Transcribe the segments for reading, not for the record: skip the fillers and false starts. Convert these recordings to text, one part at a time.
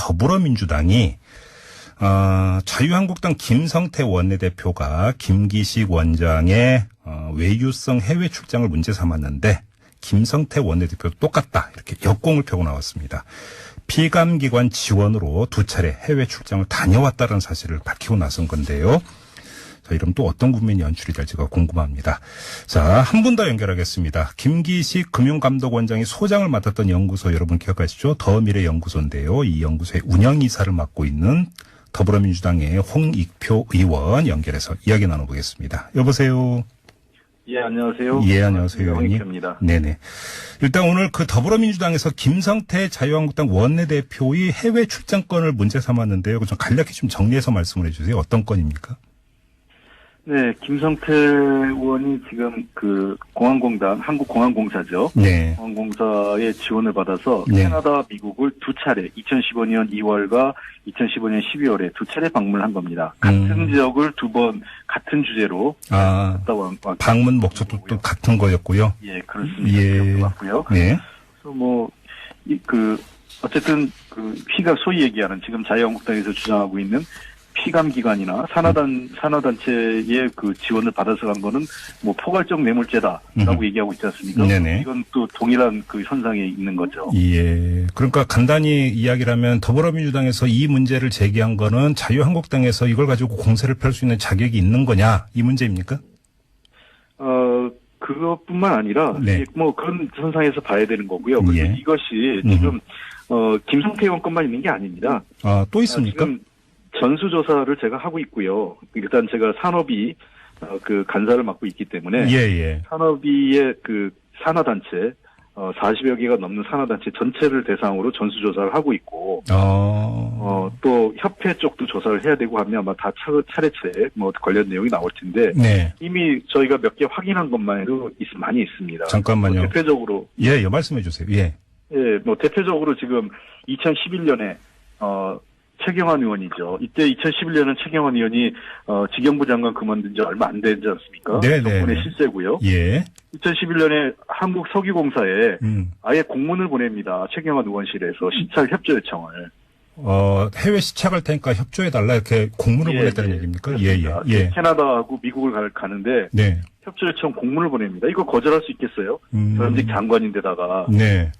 더불어민주당이 자유한국당 김성태 원내대표가 김기식 원장의 외유성 해외 출장을 문제 삼았는데 김성태 원내대표도 똑같다 이렇게 역공을 펴고 나왔습니다. 피감기관 지원으로 2차례 해외 출장을 다녀왔다는 사실을 밝히고 나선 건데요. 자, 이러면 또 어떤 국면이 연출이 될지가 궁금합니다. 자, 한 분 더 연결하겠습니다. 김기식 금융감독원장이 소장을 맡았던 연구소 여러분 기억하시죠? 더미래연구소인데요. 이 연구소의 운영이사를 맡고 있는 더불어민주당의 홍익표 의원 연결해서 이야기 나눠보겠습니다. 여보세요. 예, 안녕하세요. 예, 안녕하세요. 홍익표입니다. 네네. 일단 오늘 그 더불어민주당에서 김성태 자유한국당 원내대표의 해외 출장권을 문제 삼았는데요. 좀 간략히 좀 정리해서 말씀을 해주세요. 어떤 건입니까? 네, 김성태 의원이 지금 그 공항공단, 한국공항공사죠. 네. 공항공사의 지원을 받아서 네. 캐나다, 미국을 2차례, 2015년 2월과 2015년 12월에 2차례 방문한 겁니다. 같은 지역을 2번 같은 주제로 갔다 방문 목적도 또 같은 거였고요. 예, 그렇습니다. 예. 맞고요. 네. 그래서 어쨌든 피가 소위 얘기하는 지금 자유한국당에서 주장하고 있는 피감기관이나 산하단체의 그 지원을 받아서 간 거는 포괄적 뇌물죄다라고 얘기하고 있지 않습니까? 네네. 이건 또 동일한 그 현상에 있는 거죠. 예. 그러니까 간단히 이야기를 하면 더불어민주당에서 이 문제를 제기한 거는 자유한국당에서 이걸 가지고 공세를 펼 수 있는 자격이 있는 거냐 이 문제입니까? 그것뿐만 아니라 네. 그런 선상에서 봐야 되는 거고요. 그리고 예. 이것이 지금 김성태 의원 것만 있는 게 아닙니다. 또 있습니까? 지금 전수조사를 제가 하고 있고요. 일단 제가 산업이 간사를 맡고 있기 때문에 예. 산업위의 그 산하단체 40여 개가 넘는 산하단체 전체를 대상으로 전수조사를 하고 있고 또 협회 쪽도 조사를 해야 되고 하면 아마 다 차례차례 관련 내용이 나올 텐데 네. 이미 저희가 몇 개 확인한 것만 해도 많이 있습니다. 잠깐만요. 대표적으로 예, 말씀해 주세요. 예. 예, 대표적으로 지금 2011년에 최경환 의원이죠. 이때 2011년은 최경환 의원이 지경부 장관 그만둔 지 얼마 안 되지 않습니까? 정권의 실세고요. 예. 2011년에 한국석유공사에 아예 공문을 보냅니다. 최경환 의원실에서 시찰 협조 요청을. 해외 시착할 테니까 협조해달라 이렇게 공문을 보냈다는 얘기입니까? 예. 캐나다하고 미국을 가는데 네. 협조 요청 공문을 보냅니다. 이거 거절할 수 있겠어요? 전직 장관인데다가 네.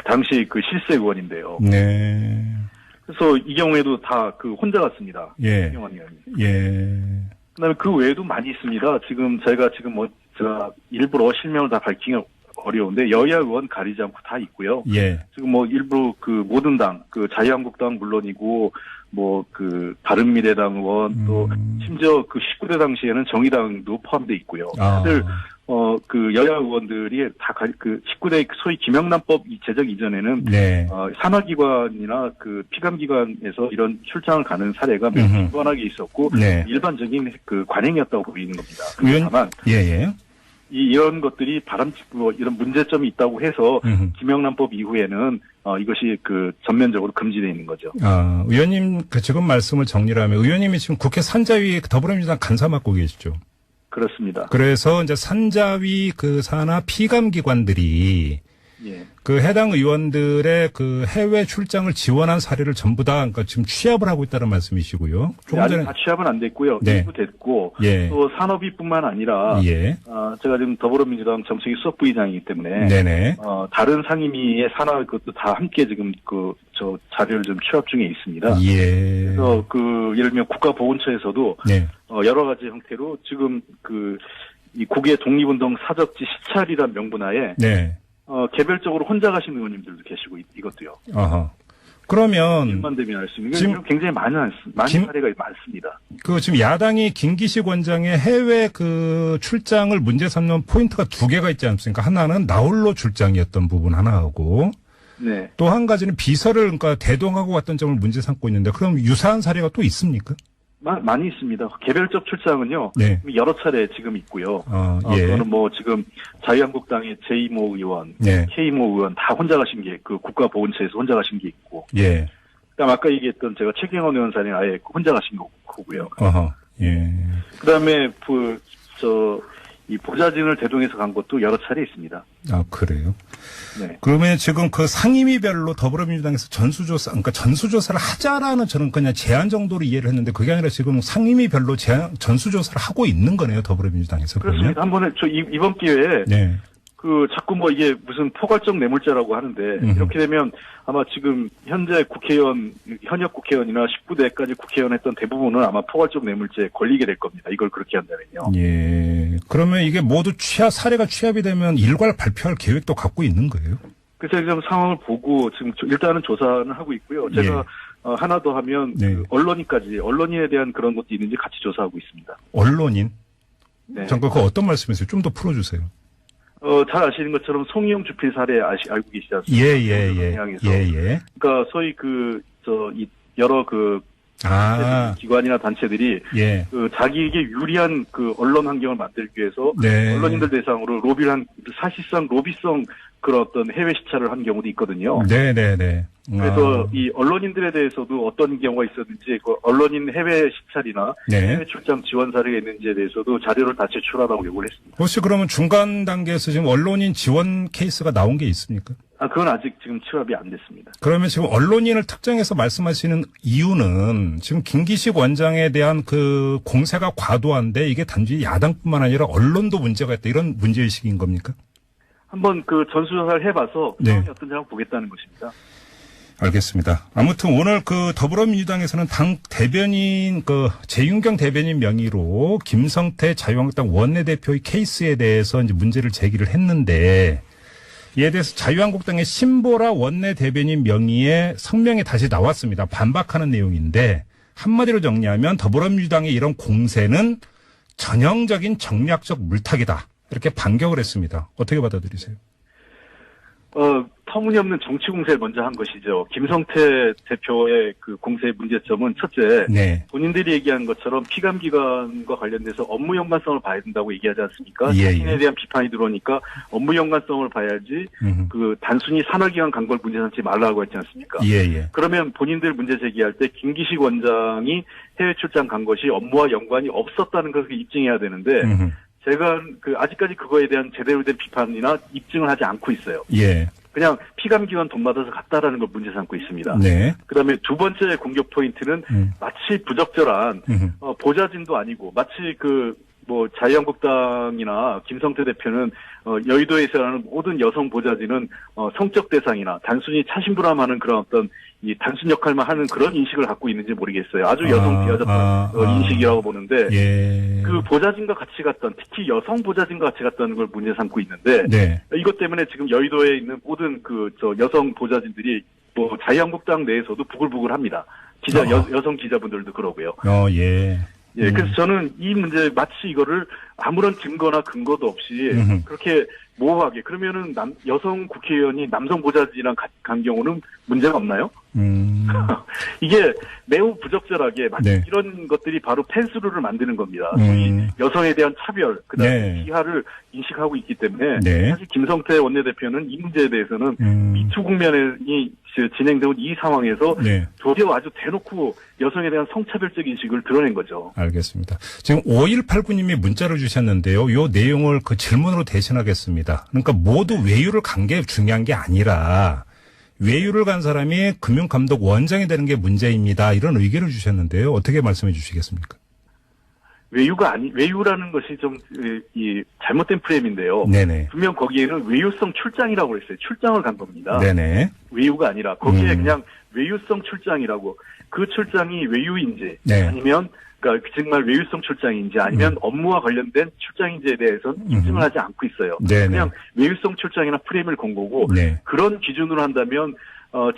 당시 그 실세 의원인데요. 네. 그래서 이 경우에도 다 혼자 갔습니다. 예. 최경환 의원이. 예. 그다음에 그 외에도 많이 있습니다. 제가 제가 일부러 실명을 다 밝히기 어려운데 여야 의원 가리지 않고 다 있고요. 예. 지금 일부 모든 당, 자유한국당 물론이고 바른미래당 의원 또 심지어 19대 당시에는 정의당도 포함되어 있고요. 다들 여야 의원들이 다 19대 소위 김영란법 제정 이전에는 네. 산하기관이나 피감기관에서 이런 출장을 가는 사례가 매우 빈번하게 있었고 네. 일반적인 관행이었다고 보이는 겁니다. 다만 이런 것들이 바람직고 이런 문제점이 있다고 해서 김영란법 이후에는 이것이 전면적으로 금지되어 있는 거죠. 의원님 지금 말씀을 정리를 하면 의원님이 지금 국회 산자위 더불어민주당 간사 맡고 계시죠? 그렇습니다. 그래서 이제 산자위 산하 피감기관들이 해당 의원들의 해외 출장을 지원한 사례를 전부 다 지금 취합을 하고 있다는 말씀이시고요. 아직 다 취합은 안 됐고요. 네. 일부 됐고 예. 또 산업위뿐만 아니라 제가 지금 더불어민주당 정책위 수석부의장이기 때문에 네네. 다른 상임위의 산하 그것도 다 함께 지금 저 자료를 좀 취합 중에 있습니다. 예. 그래서 예를 들면 국가보훈처에서도 여러 가지 형태로 지금 이 국외 독립운동 사적지 시찰이란 명분하에 개별적으로 혼자 가신 의원님들도 계시고 이것도요. 그러면 일만 되면 알 수 있는 지금 굉장히 많은 사례가 많습니다. 지금 야당이 김기식 원장의 해외 출장을 문제 삼는 포인트가 2개가 있지 않습니까? 하나는 나홀로 출장이었던 부분 하나하고 네. 또 한 가지는 비서를 대동하고 왔던 점을 문제 삼고 있는데 그럼 유사한 사례가 또 있습니까? 많이 있습니다. 개별적 출장은요. 여러 차례 지금 있고요. 그거는 지금 자유한국당의 제이모 의원, K모 의원 다 혼자 가신 게 국가보훈처에서 혼자 가신 게 있고. 그다음 아까 얘기했던 제가 최경환 의원 사례는 아예 혼자 가신 거고요. 그다음에 이 보좌진을 대동해서 간 것도 여러 차례 있습니다. 아, 그래요? 네. 그러면 지금 그 상임위별로 더불어민주당에서 전수조사, 그러니까 전수조사를 하자라는 저는 그냥 제안 정도로 이해를 했는데 그게 아니라 지금 상임위별로 전수조사를 하고 있는 거네요, 더불어민주당에서. 그러면? 그렇습니다. 한 번에 이번 기회에 네. 자꾸 뭐 이게 무슨 포괄적 뇌물죄라고 하는데 이렇게 되면 아마 지금 현재 현역 국회의원이나 19대까지 국회의원 했던 대부분은 아마 포괄적 뇌물죄에 걸리게 될 겁니다. 이걸 그렇게 한다면요. 예. 그러면 이게 모두 사례가 취합이 되면 일괄 발표할 계획도 갖고 있는 거예요? 그래서 지금 상황을 보고 지금 일단은 조사는 하고 있고요. 제가 하나 더 하면 네. 언론인에 대한 그런 것도 있는지 같이 조사하고 있습니다. 언론인? 네. 잠깐 그 어떤 말씀이세요? 좀 더 풀어주세요. 잘 아시는 것처럼 송이용 주필 사례 알고 계시지 않습니까? 예. 그러니까 소위 여러 기관이나 단체들이 예. 자기에게 유리한 언론 환경을 만들기 위해서 네. 언론인들 대상으로 로비를 사실상 로비성 그런 어떤 해외 시찰을 한 경우도 있거든요. 네네네. 그래서 이 언론인들에 대해서도 어떤 경우가 있었는지 언론인 해외 시찰이나 네. 해외 출장 지원 사례가 있는지에 대해서도 자료를 다 제출하라고 요구를 했습니다. 혹시 그러면 중간 단계에서 지금 언론인 지원 케이스가 나온 게 있습니까? 그건 아직 지금 취합이 안 됐습니다. 그러면 지금 언론인을 특정해서 말씀하시는 이유는 지금 김기식 원장에 대한 그 공세가 과도한데 이게 단지 야당뿐만 아니라 언론도 문제가 있다 이런 문제의식인 겁니까? 한번 전수조사를 해봐서 네. 상황이 어떤지 한번 보겠다는 것입니다. 알겠습니다. 아무튼 오늘 더불어민주당에서는 당 대변인 재윤경 대변인 명의로 김성태 자유한국당 원내대표의 케이스에 대해서 이제 문제를 제기를 했는데 이에 대해서 자유한국당의 신보라 원내대변인 명의의 성명이 다시 나왔습니다. 반박하는 내용인데 한마디로 정리하면 더불어민주당의 이런 공세는 전형적인 정략적 물타기다. 이렇게 반격을 했습니다. 어떻게 받아들이세요? 터무니없는 정치 공세를 먼저 한 것이죠. 김성태 대표의 그 공세의 문제점은 첫째, 네. 본인들이 얘기한 것처럼 피감기관과 관련돼서 업무 연관성을 봐야 된다고 얘기하지 않습니까? 예, 자신에 대한 비판이 들어오니까 업무 연관성을 봐야지 단순히 산하기관 간 걸 문제 삼지 말라고 했지 않습니까? 예. 그러면 본인들 문제 제기할 때 김기식 원장이 해외 출장 간 것이 업무와 연관이 없었다는 것을 입증해야 되는데 제가 아직까지 그거에 대한 제대로 된 비판이나 입증을 하지 않고 있어요. 예. 그냥 피감기관 돈 받아서 갔다라는 걸 문제 삼고 있습니다. 네. 그다음에 두 번째 공격 포인트는 마치 부적절한 보좌진도 아니고 마치 자유한국당이나 김성태 대표는 여의도에서 하는 모든 여성 보좌진은 성적 대상이나 단순히 차심부람하는 그런 어떤 이 단순 역할만 하는 그런 인식을 갖고 있는지 모르겠어요. 아주 여성 비하적한 인식이라고 보는데 예. 그 보좌진과 같이 갔던 특히 여성 보좌진과 같이 갔다는 걸 문제 삼고 있는데 네. 이것 때문에 지금 여의도에 있는 모든 여성 보좌진들이 자유한국당 내에서도 부글부글합니다. 여성 기자분들도 그러고요. 예. 예, 그래서 저는 이 문제 마치 이거를 아무런 증거나 근거도 없이 그렇게 모호하게 그러면은 여성 국회의원이 남성 보좌진이랑 간 경우는 문제가 없나요? 이게 매우 부적절하게 마치 네. 이런 것들이 바로 펜스룰을 만드는 겁니다. 소위 여성에 대한 차별, 그다음에 네. 비하를 인식하고 있기 때문에 네. 사실 김성태 원내대표는 이 문제에 대해서는 미투 국면이 진행되는 이 상황에서 네. 도리어 아주 대놓고 여성에 대한 성차별적 인식을 드러낸 거죠. 알겠습니다. 지금 5189님이 문자를 주셨는데요. 요 내용을 질문으로 대신하겠습니다. 그러니까 모두 외유를 간 게 중요한 게 아니라 외유를 간 사람이 금융감독 원장이 되는 게 문제입니다. 이런 의견을 주셨는데요. 어떻게 말씀해 주시겠습니까? 외유라는 것이 좀, 잘못된 프레임인데요. 네네. 분명 거기에는 외유성 출장이라고 그랬어요. 출장을 간 겁니다. 네네. 외유가 아니라, 거기에 그냥 외유성 출장이라고, 그 출장이 외유인지, 네. 아니면, 그러니까 정말 외유성 출장인지, 아니면 업무와 관련된 출장인지에 대해서는 입증을 하지 않고 있어요. 네네. 그냥 외유성 출장이나 프레임을 건 거고, 네. 그런 기준으로 한다면,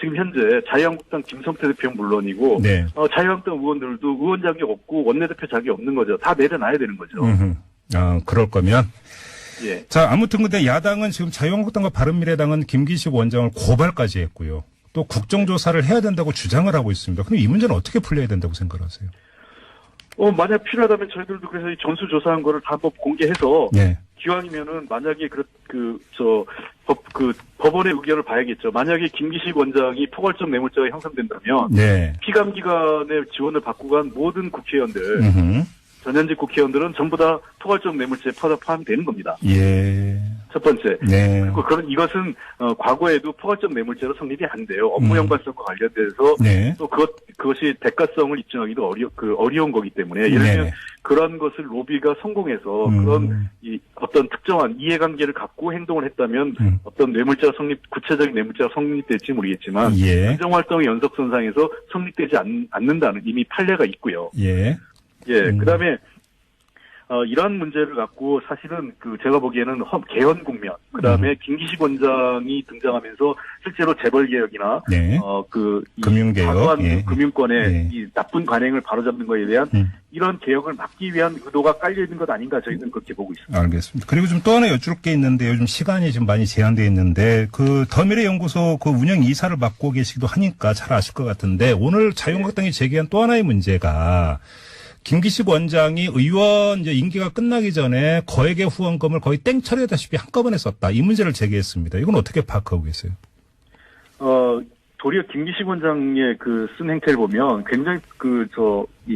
지금 현재 자유한국당 김성태 대표는 물론이고, 네. 자유한국당 의원들도 의원 자격이 없고 원내대표 자격이 없는 거죠. 다 내려놔야 되는 거죠. 그럴 거면. 예. 자, 아무튼 근데 야당은 지금 자유한국당과 바른미래당은 김기식 원장을 고발까지 했고요. 또 국정조사를 해야 된다고 주장을 하고 있습니다. 그럼 이 문제는 어떻게 풀려야 된다고 생각하세요? 만약 필요하다면 저희들도 그래서 이 전수조사한 거를 다 한번 공개해서, 네. 기왕이면은 만약에 법원의 의견을 봐야겠죠. 만약에 김기식 원장이 포괄적 뇌물죄가 형성된다면 네. 피감기관의 지원을 받고 간 모든 국회의원들 전현직 국회의원들은 전부 다 포괄적 뇌물죄에 포함되는 겁니다. 예. 첫 번째. 네. 그리고 이것은 과거에도 포괄적 뇌물죄로 성립이 안 돼요. 업무 연관성과 관련돼서 네. 또 그것이 대가성을 입증하기도 어려운 거기 때문에 예를 들면 네. 그런 것을 로비가 성공해서 그런 어떤 특정한 이해관계를 갖고 행동을 했다면 어떤 뇌물죄가 구체적인 뇌물죄가 성립될지 모르겠지만 예. 행정활동의 연속선상에서 성립되지 않는다는 이미 판례가 있고요. 예. 예, 그다음에 이러한 문제를 갖고 사실은 제가 보기에는 개헌 국면, 그다음에 김기식 원장이 등장하면서 실제로 재벌 개혁이나 네. 금융개혁, 예. 금융권의 예. 이 나쁜 관행을 바로잡는 것에 대한 이런 개혁을 막기 위한 의도가 깔려 있는 것 아닌가 저희는 그렇게 보고 있습니다. 알겠습니다. 그리고 좀 또 하나 여쭐 게 있는데 요즘 시간이 좀 많이 제한되어 있는데 더미래연구소 운영 이사를 맡고 계시기도 하니까 잘 아실 것 같은데 오늘 자유한국당이 제기한 또 하나의 문제가 김기식 원장이 의원 임기가 끝나기 전에 거액의 후원금을 거의 땡처리하다시피 한꺼번에 썼다. 이 문제를 제기했습니다. 이건 어떻게 파악하고 계세요? 도리어 김기식 원장의 쓴 행태를 보면 굉장히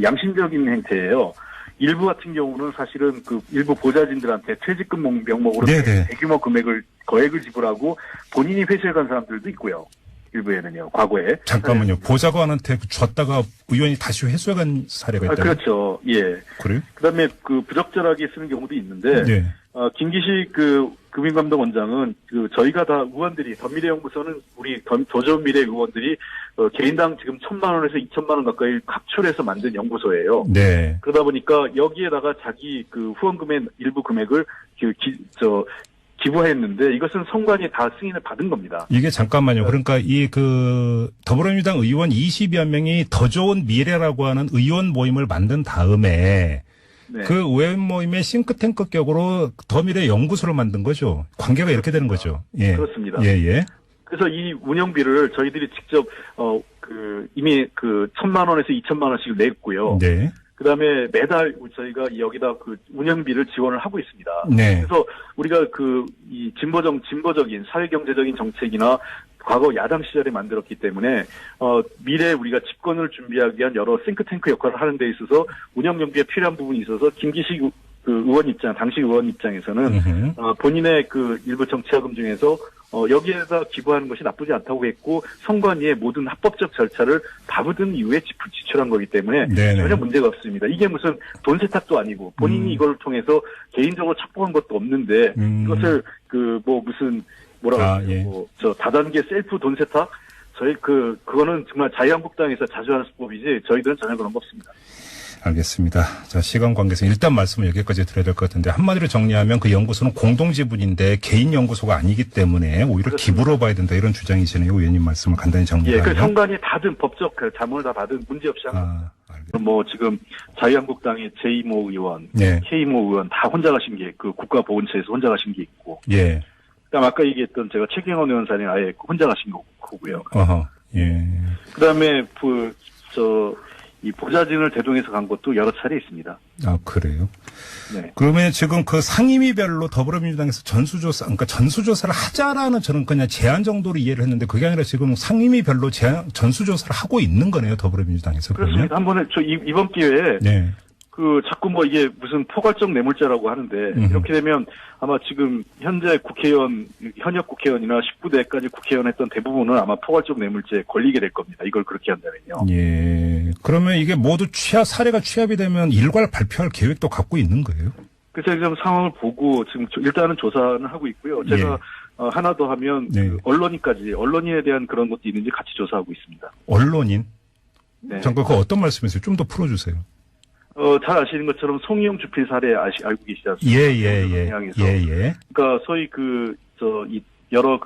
양심적인 행태예요. 일부 같은 경우는 사실은 일부 보좌진들한테 퇴직금 명목으로 대규모 거액을 지불하고 본인이 회수해 간 사람들도 있고요. 일부에는요, 과거에. 잠깐만요. 보좌관한테 줬다가 의원이 다시 회수해간 사례가 있다고요? 그렇죠. 예. 그래요? 그다음에 부적절하게 쓰는 경우도 있는데, 네. 김기식 금융감독원장은 저희가 다 의원들이 더미래연구소는 우리 도전미래 의원들이 개인당 지금 1,000만 원에서 2,000만 원 가까이 각출해서 만든 연구소예요. 네. 그러다 보니까 여기에다가 자기 후원금의 일부 금액을 기부했는데 이것은 성관이 다 승인을 받은 겁니다. 이게 잠깐만요. 그러니까 더불어민주당 의원 20여 명이 더 좋은 미래라고 하는 의원 모임을 만든 다음에 네. 그 의원 모임의 싱크탱크 격으로 더미래 연구소를 만든 거죠. 관계가 이렇게 되는 거죠. 예. 그렇습니다. 예, 예. 그래서 이 운영비를 저희들이 직접 이미 1,000만 원에서 2,000만 원씩 냈고요. 네. 그다음에 매달 저희가 여기다 운영비를 지원을 하고 있습니다. 네. 그래서 우리가 이 진보적인 사회경제적인 정책이나 과거 야당 시절에 만들었기 때문에 미래에 우리가 집권을 준비하기 위한 여러 싱크탱크 역할을 하는 데 있어서 운영 경비에 필요한 부분이 있어서 김기식 당시 의원 입장에서는 본인의 일부 정치자금 중에서 여기에다 기부하는 것이 나쁘지 않다고 했고 선관위의 모든 합법적 절차를 밟은 이후에 지출한 거기 때문에 네네. 전혀 문제가 없습니다. 이게 무슨 돈 세탁도 아니고 본인이 이걸 통해서 개인적으로 착복한 것도 없는데 이것을 예. 다단계 셀프 돈 세탁 그거는 정말 자유한국당에서 자주 하는 수법이지 저희들은 전혀 그런 거 없습니다. 알겠습니다. 자, 시간 관계에서 일단 말씀을 여기까지 드려야 될 것 같은데 한마디로 정리하면 그 연구소는 공동지분인데 개인 연구소가 아니기 때문에 오히려 그렇습니다. 기부로 봐야 된다 이런 주장이시네요. 의원님 말씀을 간단히 정리하면. 예, 선관위 받은 법적 자문을 다 받은 문제없이 한 겁니다. 지금 자유한국당의 제2모 의원, 네. K모 의원 다 혼자 가신 게 국가보훈처에서 혼자 가신 게 있고. 예. 그다음 아까 얘기했던 제가 최경원 의원 사례는 아예 혼자 가신 거고요. 어허. 예. 그다음에 이 보좌진을 대동해서 간 것도 여러 차례 있습니다. 아, 그래요? 네. 그러면 지금 상임위별로 더불어민주당에서 전수조사를 하자라는 저는 그냥 제안 정도로 이해를 했는데 그게 아니라 지금 상임위별로 전수조사를 하고 있는 거네요, 더불어민주당에서. 그러면? 그렇습니다. 한 번에 이번 기회에 네. 자꾸 이게 무슨 포괄적 뇌물죄라고 하는데 이렇게 되면 아마 지금 현재 현역 국회의원이나 19대까지 국회의원 했던 대부분은 아마 포괄적 뇌물죄에 걸리게 될 겁니다. 이걸 그렇게 한다면요. 예. 그러면 이게 모두 사례가 취합이 되면 일괄 발표할 계획도 갖고 있는 거예요? 그래서 지금 상황을 보고 지금 일단은 조사는 하고 있고요. 제가 하나 더 하면 네. 언론인에 대한 그런 것도 있는지 같이 조사하고 있습니다. 언론인? 네. 잠깐 그 어떤 말씀이세요? 좀 더 풀어주세요. 잘 아시는 것처럼 송이용 주필 사례 알고 계시지 않습니까? 예. 그러니까 소위 여러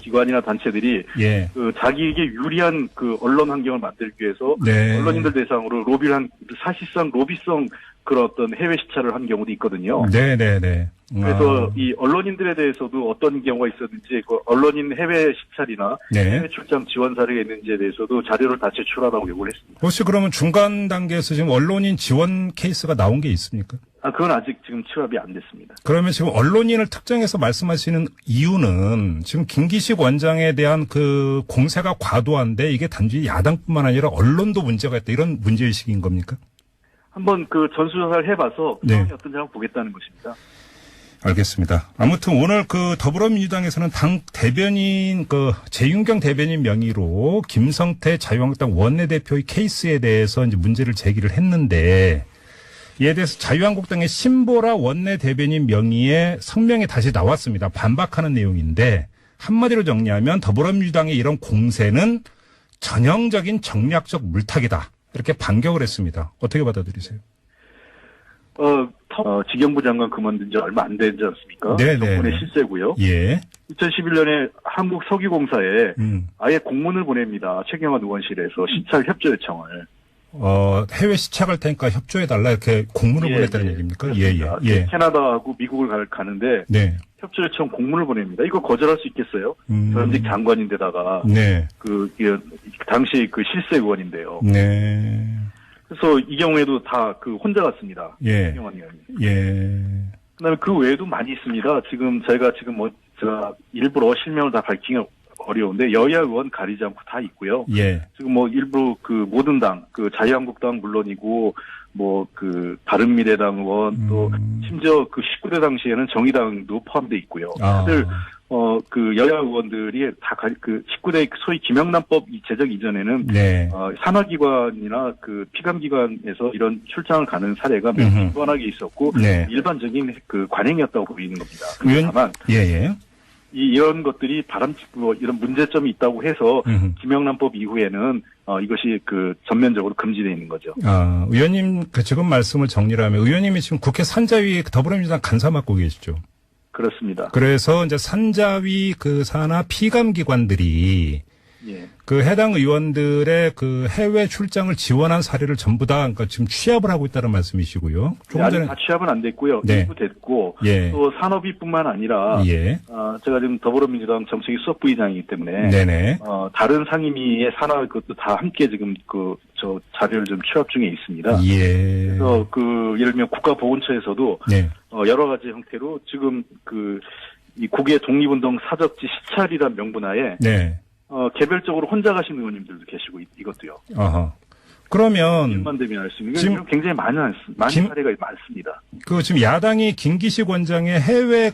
기관이나 단체들이 예. 자기에게 유리한 언론 환경을 만들기 위해서 네. 언론인들 대상으로 로비를 사실상 로비성 그런 어떤 해외 시찰을 한 경우도 있거든요. 네네네. 그래서 이 언론인들에 대해서도 어떤 경우가 있었는지 언론인 해외 시찰이나 네. 해외 출장 지원 사례가 있는지에 대해서도 자료를 다 제출하라고 요구를 했습니다. 혹시 그러면 중간 단계에서 지금 언론인 지원 케이스가 나온 게 있습니까? 그건 아직 지금 취합이 안 됐습니다. 그러면 지금 언론인을 특정해서 말씀하시는 이유는 지금 김기식 원장에 대한 공세가 과도한데 이게 단지 야당뿐만 아니라 언론도 문제가 있다 이런 문제의식인 겁니까? 한번 그 전수조사를 해봐서 네. 상황이 어떤지 한번 보겠다는 것입니다. 알겠습니다. 아무튼 오늘 그 더불어민주당에서는 당 대변인 재윤경 대변인 명의로 김성태 자유한국당 원내대표의 케이스에 대해서 이제 문제를 제기를 했는데 이에 대해서 자유한국당의 신보라 원내대변인 명의의 성명이 다시 나왔습니다. 반박하는 내용인데 한마디로 정리하면 더불어민주당의 이런 공세는 전형적인 정략적 물타기다. 이렇게 반격을 했습니다. 어떻게 받아들이세요? 지경부 장관 그만둔 지 얼마 안 되지 않습니까? 네네. 정권의 실세고요. 예. 2011년에 한국석유공사에 아예 공문을 보냅니다. 최경환 의원실에서 시찰 협조 요청을. 해외 시착할 테니까 협조해달라 이렇게 공문을 보냈다는 얘기입니까? 예. 캐나다하고 미국을 가는데 네. 협조 요청 공문을 보냅니다. 이거 거절할 수 있겠어요? 전직 장관인데다가 네. 당시 그 실세 의원인데요. 네. 그래서 이 경우에도 다 혼자 갔습니다. 예. 최경환 의원이. 예. 그다음에 그 외에도 많이 있습니다. 제가 제가 일부러 실명을 다 밝히기 어려운데 여야 의원 가리지 않고 다 있고요. 예. 지금 일부 모든 당, 자유한국당 물론이고 바른미래당 의원 또 심지어 19대 당시에는 정의당도 포함되어 있고요. 다들 여야 의원들이 다 19대 소위 김영란법 제정 이전에는 네. 산하기관이나 피감기관에서 이런 출장을 가는 사례가 매우 뻔하게 있었고 네. 일반적인 관행이었다고 보이는 겁니다. 다만 예. 이런 것들이 이런 문제점이 있다고 해서 김영란법 이후에는 이것이 전면적으로 금지되어 있는 거죠. 의원님 지금 말씀을 정리를 하면 의원님이 지금 국회 산자위 더불어민주당 간사 맡고 계시죠? 그렇습니다. 그래서 이제 산자위 산하 피감기관들이 예. 해당 의원들의 해외 출장을 지원한 사례를 전부 다 지금 취합을 하고 있다는 말씀이시고요. 조금 아직 전에 다 취합은 안 됐고요. 네. 일부 됐고 예. 또 산업위뿐만 아니라 예. 제가 지금 더불어민주당 정책위 수석부의장이기 때문에 네네. 다른 상임위의 산하 그것도 다 함께 지금 저 자료를 좀 취합 중에 있습니다. 예. 그래서 예를 들면 국가보훈처에서도 네. 여러 가지 형태로 지금 이 국외 독립운동 사적지 시찰이란 명분하에 네. 개별적으로 혼자 가신 의원님들도 계시고 이것도요. 아하. 그러면 일만 되면 알 수 있는 지금 굉장히 많은 사례가 많습니다. 지금 야당이 김기식 원장의 해외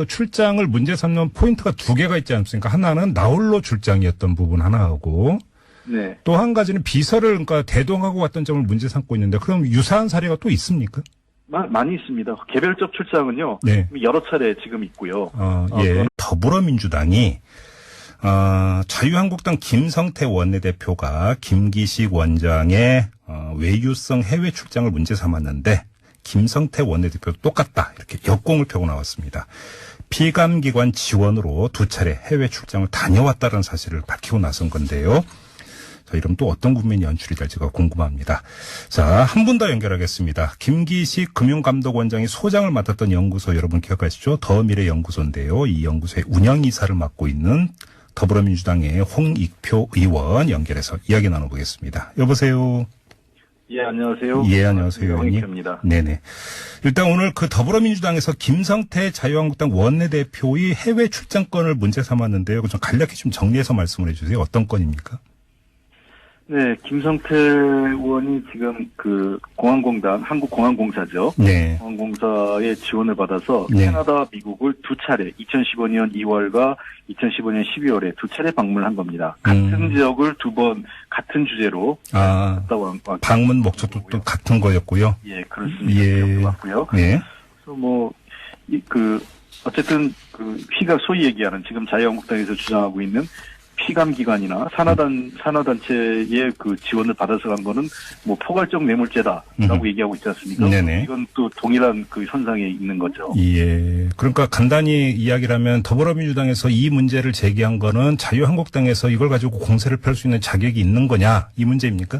출장을 문제 삼는 포인트가 두 개가 있지 않습니까? 하나는 나홀로 출장이었던 부분 하나하고 네. 또 한 가지는 비서를 대동하고 왔던 점을 문제 삼고 있는데 그럼 유사한 사례가 또 있습니까? 많이 있습니다. 개별적 출장은요. 네. 여러 차례 지금 있고요. 예. 더불어민주당이 자유한국당 김성태 원내대표가 김기식 원장의 외유성 해외 출장을 문제 삼았는데 김성태 원내대표도 똑같다 이렇게 역공을 펴고 나왔습니다. 피감기관 지원으로 두 차례 해외 출장을 다녀왔다는 사실을 밝히고 나선 건데요. 자, 이러면 또 어떤 국면이 연출이 될지가 궁금합니다. 자, 한 분 더 연결하겠습니다. 김기식 금융감독원장이 소장을 맡았던 연구소 여러분 기억하시죠? 더미래연구소인데요. 이 연구소의 운영이사를 맡고 있는 더불어민주당의 홍익표 의원 연결해서 이야기 나눠보겠습니다. 여보세요. 예, 안녕하세요. 예, 안녕하세요. 홍익표입니다. 네네. 일단 오늘 더불어민주당에서 김성태 자유한국당 원내대표의 해외 출장권을 문제 삼았는데요. 좀 간략히 좀 정리해서 말씀을 해주세요. 어떤 건입니까? 네, 김성태 의원이 지금 공항공단, 한국공항공사죠. 네. 공항공사의 지원을 받아서 네. 캐나다, 미국을 두 차례, 2015년 2월과 2015년 12월에 두 차례 방문한 겁니다. 같은 지역을 두 번, 같은 주제로 갔다 왔고요. 방문 목적도 또 같은 거였고요. 예, 그렇습니다. 예. 맞고요. 네. 그래서 어쨌든 피가 소위 얘기하는 지금 자유한국당에서 주장하고 있는 피감기관이나 산하단체의 지원을 받아서 간 거는 포괄적 뇌물죄다라고 얘기하고 있지 않습니까? 네네. 이건 또 동일한 현상에 있는 거죠. 예. 그러니까 간단히 이야기를 하면 더불어민주당에서 이 문제를 제기한 거는 자유한국당에서 이걸 가지고 공세를 펼 수 있는 자격이 있는 거냐 이 문제입니까?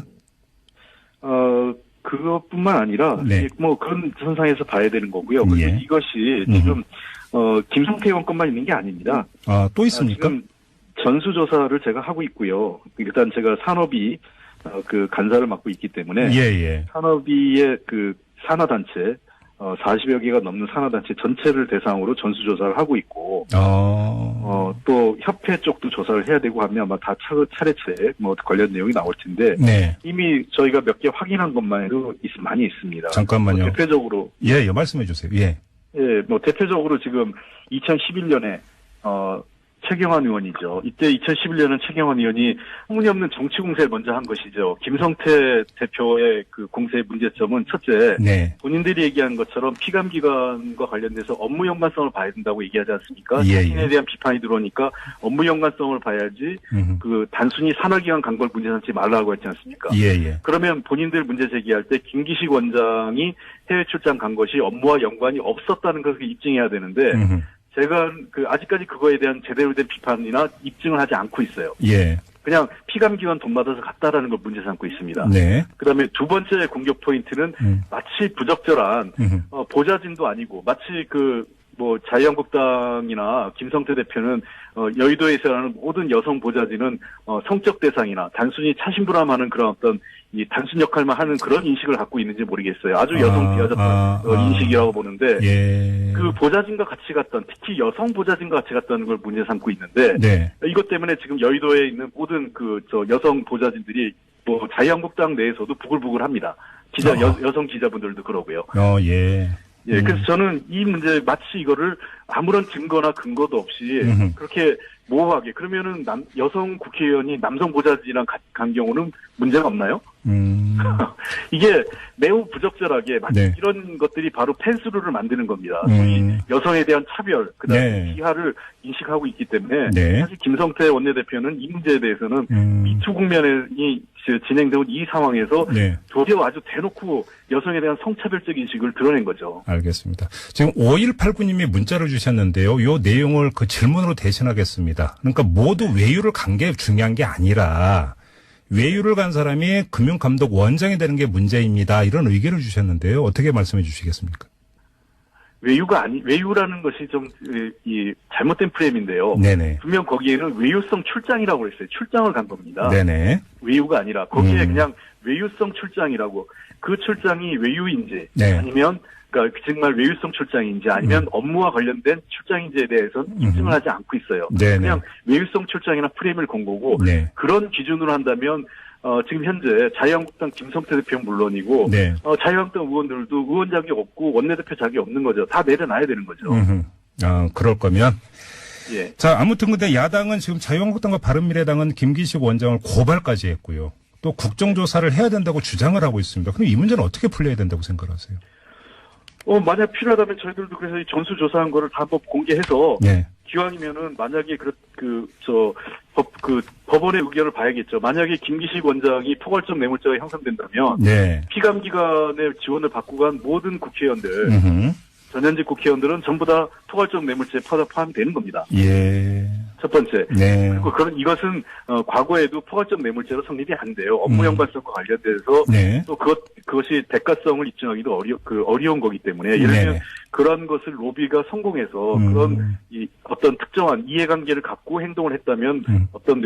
그것뿐만 아니라 네. 그런 선상에서 봐야 되는 거고요. 그리고 예. 이것이 지금 김성태 의원권만 있는 게 아닙니다. 또 있습니까? 지금 전수조사를 제가 하고 있고요. 일단 제가 산업위 간사를 맡고 있기 때문에 예. 산업위의 산하단체 40여 개가 넘는 산하단체 전체를 대상으로 전수조사를 하고 있고, 또 협회 쪽도 조사를 해야 되고 하면 아마 다 차례차례 뭐 관련 내용이 나올 텐데, 네. 이미 저희가 몇 개 확인한 것만 해도 많이 있습니다. 잠깐만요. 대표적으로. 예, 말씀해 주세요. 예. 예, 뭐 대표적으로 지금 2011년에, 최경환 의원이죠. 이때 2011년은 최경환 의원이 터무니없는 정치 공세를 먼저 한 것이죠. 김성태 대표의 그 공세의 문제점은 첫째, 네. 본인들이 얘기한 것처럼 피감기관과 관련돼서 업무 연관성을 봐야 된다고 얘기하지 않습니까? 예, 자신에 대한 비판이 들어오니까 업무 연관성을 봐야지 그 단순히 산하기관 간 걸 문제 삼지 말라고 했지 않습니까? 예. 그러면 본인들 문제 제기할 때 김기식 원장이 해외 출장 간 것이 업무와 연관이 없었다는 것을 입증해야 되는데 제가 아직까지 그거에 대한 제대로 된 비판이나 입증을 하지 않고 있어요. 예. 그냥 피감기관 돈 받아서 갔다라는 걸 문제 삼고 있습니다. 네. 그다음에 두 번째 공격 포인트는 마치 부적절한 보좌진도 아니고 마치 자유한국당이나 김성태 대표는 여의도에서 하는 모든 여성 보좌진은 성적 대상이나 단순히 차심부람하는 그런 어떤 이 단순 역할만 하는 그런 인식을 갖고 있는지 모르겠어요. 아주 여성 비하적한 인식이라고 보는데 예. 그 보좌진과 같이 갔던 특히 여성 보좌진과 같이 갔다는 걸 문제 삼고 있는데 네. 이것 때문에 지금 여의도에 있는 모든 여성 보좌진들이 뭐 자유한국당 내에서도 부글부글합니다. 여성 기자분들도 그러고요. 예. 예, 그래서 저는 이 문제 마치 이거를 아무런 증거나 근거도 없이 그렇게 모호하게 그러면은 여성 국회의원이 남성 보좌진이랑 간 경우는 문제가 없나요? 이게 매우 부적절하게 네. 이런 것들이 바로 펜스룰을 만드는 겁니다. 소위 여성에 대한 차별, 그다음에 네. 비하를 인식하고 있기 때문에 네. 사실 김성태 원내대표는 이 문제에 대해서는 미투 국면이 진행되고 이 상황에서 네. 도리어 아주 대놓고 여성에 대한 성차별적 인식을 드러낸 거죠. 알겠습니다. 지금 5189님이 문자를 주셨는데요. 요 내용을 그 질문으로 대신하겠습니다. 그러니까 모두 외유를 간 게 중요한 게 아니라 외유를 간 사람이 금융감독 원장이 되는 게 문제입니다. 이런 의견을 주셨는데요. 어떻게 말씀해 주시겠습니까? 외유라는 것이 좀, 잘못된 프레임인데요. 네네. 분명 거기에는 외유성 출장이라고 그랬어요. 출장을 간 겁니다. 네네. 외유가 아니라, 거기에 그냥 외유성 출장이라고, 그 출장이 외유인지, 네. 아니면, 그러니까 정말 외유성 출장인지, 아니면 업무와 관련된 출장인지에 대해서는 입증을 하지 않고 있어요. 네네. 그냥 외유성 출장이나 프레임을 건 거고, 네. 그런 기준으로 한다면, 지금 현재 자유한국당 김성태 대표는 물론이고, 네. 자유한국당 의원들도 의원 자격이 없고 원내대표 자격이 없는 거죠. 다 내려놔야 되는 거죠. 그럴 거면. 예. 자, 아무튼 근데 야당은 지금 자유한국당과 바른미래당은 김기식 원장을 고발까지 했고요. 또 국정조사를 해야 된다고 주장을 하고 있습니다. 그럼 이 문제는 어떻게 풀려야 된다고 생각하세요? 만약 필요하다면 저희들도 그래서 이 전수조사한 거를 다 한번 공개해서, 네. 기왕이면은 만약에 법원의 의견을 봐야겠죠. 만약에 김기식 원장이 포괄적 뇌물죄가 형성된다면, 네. 피감기관의 지원을 받고 간 모든 국회의원들, 전현직 국회의원들은 전부 다 포괄적 뇌물죄에 포함되는 겁니다. 예. 첫 번째. 네. 그리고 이것은 과거에도 포괄적 뇌물죄로 성립이 안 돼요. 업무 연관성과 관련돼서 네. 또 그것이 대가성을 입증하기도 어려운 거기 때문에 예를 들면 네네. 그런 것을 로비가 성공해서 그런 어떤 특정한 이해관계를 갖고 행동을 했다면 어떤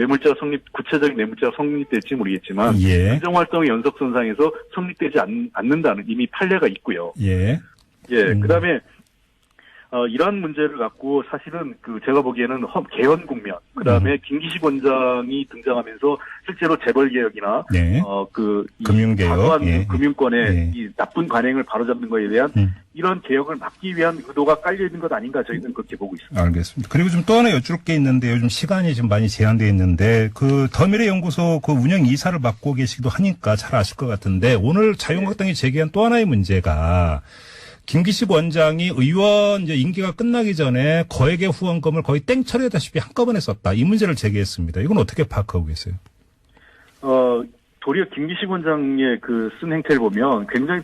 구체적인 뇌물죄가 성립될지 모르겠지만 예. 행정활동의 연속선상에서 성립되지 않는다는 이미 판례가 있고요. 예. 예, 그다음에 이러한 문제를 갖고 사실은 제가 보기에는 개헌 국면, 그다음에 김기식 원장이 등장하면서 실제로 재벌 개혁이나 네. 금융개혁, 예. 금융권의 예. 이 나쁜 관행을 바로잡는 것에 대한 이런 개혁을 막기 위한 의도가 깔려 있는 것 아닌가 저희는 그렇게 보고 있습니다. 알겠습니다. 그리고 좀 또 하나 여쭐 게 있는데 요즘 시간이 좀 많이 제한되어 있는데 더미래연구소 운영 이사를 맡고 계시기도 하니까 잘 아실 것 같은데 오늘 자유한국당이 제기한 또 하나의 문제가 김기식 원장이 의원 이제 임기가 끝나기 전에 거액의 후원금을 거의 땡처리하다시피 한꺼번에 썼다. 이 문제를 제기했습니다. 이건 어떻게 파악하고 계세요? 도리어 김기식 원장의 쓴 행태를 보면 굉장히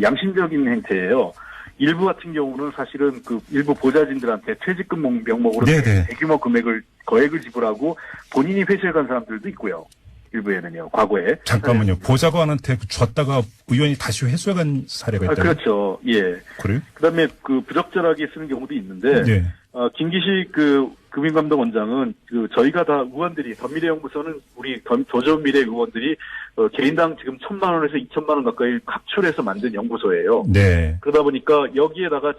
양심적인 행태예요. 일부 같은 경우는 사실은 일부 보좌진들한테 퇴직금 명목으로 대규모 거액을 지불하고 본인이 회수해 간 사람들도 있고요. 일부에는요, 과거에. 잠깐만요. 보좌관한테 줬다가 의원이 다시 회수해간 사례가 있다고요? 그렇죠. 예. 그래요? 그다음에 부적절하게 쓰는 경우도 있는데, 네. 김기식 그 금융감독원장은 저희가 다 의원들이 덧미래연구소는 우리 도전미래 의원들이 개인당 지금 1,000만 원에서 2,000만 원 가까이 각출해서 만든 연구소예요. 네. 그러다 보니까 여기에다가